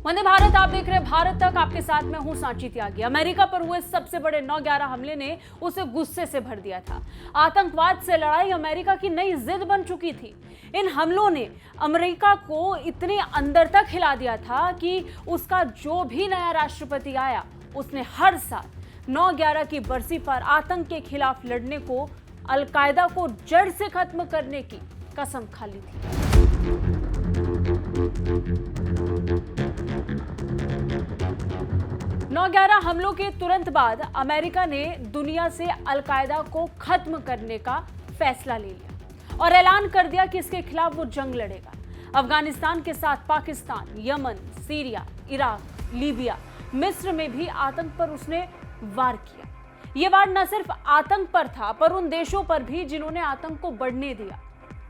वंदे भारत आप देख रहे हैं भारत तक, आपके साथ में हूं सांची त्यागी। अमेरिका पर हुए सबसे बड़े 9/11 हमले ने उसे गुस्से से भर दिया था। आतंकवाद से लड़ाई अमेरिका की नई जिद बन चुकी थी। इन हमलों ने अमेरिका को इतने अंदर तक हिला दिया था कि उसका जो भी नया राष्ट्रपति आया उसने हर साल 9/11 की बरसी पर आतंक के खिलाफ लड़ने को, अलकायदा को जड़ से खत्म करने की कसम खा ली थी। 9/11 हमलों के तुरंत बाद अमेरिका ने दुनिया से अलकायदा को खत्म करने का फैसला ले लिया और ऐलान कर दिया कि इसके खिलाफ वो जंग लड़ेगा। अफगानिस्तान के साथ Pakistan, Yemen, Syria, Iraq, Libya, मिस्र में भी आतंक पर उसने वार किया। ये वार न सिर्फ आतंक पर था, पर उन देशों पर भी जिन्होंने आतंक को बढ़ने दिया।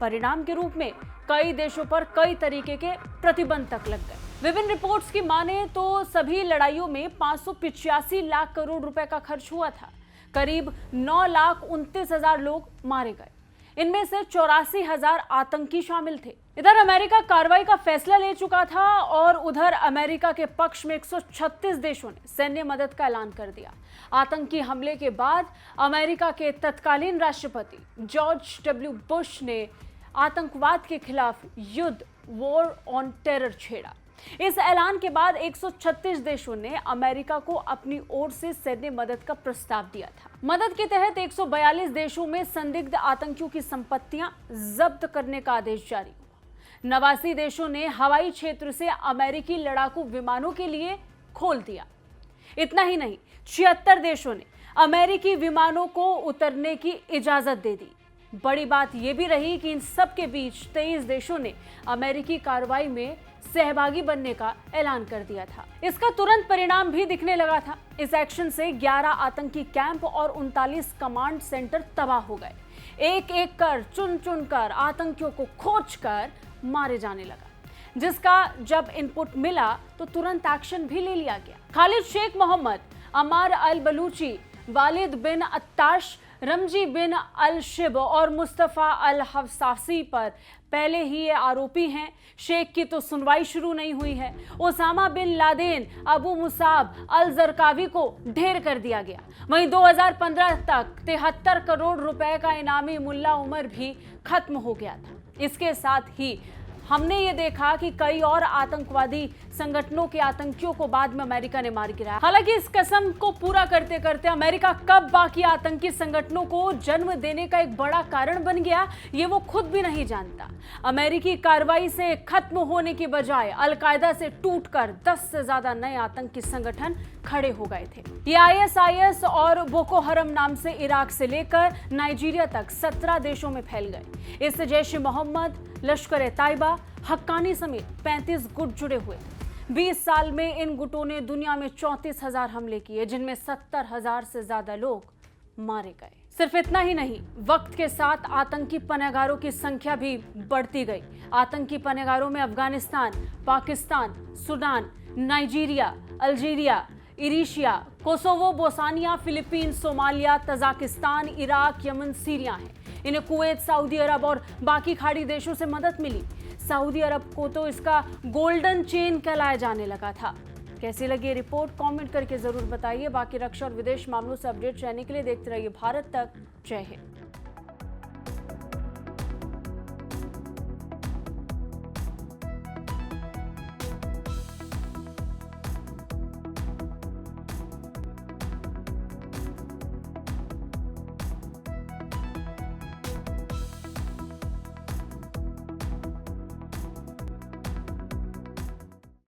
परिणाम के रूप में कई देशों पर कई तरीके के प्रतिबंध तक लग गए। विभिन्न रिपोर्ट्स की माने तो सभी लड़ाइयों में 585 लाख करोड़ रुपए का खर्च हुआ था। करीब 9,29,000 लोग मारे गए। इनमें से 84,000 आतंकी शामिल थे। इधर अमेरिका कार्रवाई का फैसला ले चुका था और उधर अमेरिका के पक्ष में 136 देशों ने सैन्य मदद का ऐलान कर दिया। आतंकी हमले के बाद अमेरिका के तत्कालीन राष्ट्रपति जॉर्ज डब्ल्यू बुश ने आतंकवाद के खिलाफ युद्ध, वॉर ऑन टेरर छेड़ा। इस ऐलान के बाद 136 देशों ने अमेरिका को अपनी ओर से सैन्य मदद का प्रस्ताव दिया था। मदद के तहत 142 देशों में संदिग्ध आतंकियों की संपत्तियां जब्त करने का आदेश जारी हुआ। 89 देशों ने हवाई क्षेत्र से अमेरिकी लड़ाकू विमानों के लिए खोल दिया। इतना ही नहीं, 76 देशों ने अमेरिकी विमानों को उतरने की इजाजत दे दी। बड़ी बात यह भी रही कि इन सब के बीच 23 देशों ने अमेरिकी कार्रवाई में सहभागी बनने का ऐलान कर दिया था। इसका तुरंत परिणाम भी दिखने लगा था। इस एक्शन से 11 आतंकी कैंप और 39 कमांड सेंटर तबाह हो गए। एक एक कर, चुन चुन कर आतंकियों को खोज कर मारे जाने लगा, जिसका जब इनपुट मिला तो तुरंत एक्शन भी ले लिया गया। खालिद शेख मोहम्मद, अमार अल बलूची, वालिद बिन अत्ताश, रमजी बिन अल शिब और मुस्तफ़ा अल हफ्सासी पर पहले ही ये आरोपी हैं। शेख की तो सुनवाई शुरू नहीं हुई है। Osama bin Laden, Abu Musab al Zarqawi को ढेर कर दिया गया। वहीं 2015 तक 73 करोड़ रुपए का इनामी मुल्ला उमर भी खत्म हो गया था। इसके साथ ही हमने ये देखा कि कई और आतंकवादी संगठनों के आतंकियों को बाद में अमेरिका ने मार गिराया। हालांकि इस कसम को पूरा करते करते अमेरिका कब बाकी आतंकी संगठनों को जन्म देने का एक बड़ा कारण बन गया, ये वो खुद भी नहीं जानता। अमेरिकी कार्रवाई से खत्म होने की बजाय अलकायदा से टूटकर 10 से ज्यादा नए आतंकी संगठन खड़े हो गए थे। ये ISIS और बोको हरम नाम से इराक से लेकर नाइजीरिया तक 17 देशों में फैल गए। इससे जैश ए मोहम्मद, लश्कर ए तैयबा, हक्कानी समेत 35 गुट जुड़े हुए। 20 साल में इन गुटों ने दुनिया में 34,000 हमले किए, जिनमें 70,000 से ज्यादा लोग मारे गए। सिर्फ इतना ही नहीं, वक्त के साथ आतंकी पनाहगारों की संख्या भी बढ़ती गई। आतंकी पनाहगारों में Afghanistan, Pakistan, Sudan, Nigeria, Algeria, इरिशिया, Kosovo, Bosnia, Philippines, Somalia, Tajikistan, Iraq, Yemen, Syria हैं। इन्हें कुवैत, सऊदी अरब और बाकी खाड़ी देशों से मदद मिली। सऊदी अरब को तो इसका गोल्डन चेन कहलाया जाने लगा था। कैसी लगी ये रिपोर्ट कमेंट करके जरूर बताइए। बाकी रक्षा और विदेश मामलों से अपडेट रहने के लिए देखते रहिए भारत तक। जय हिंद।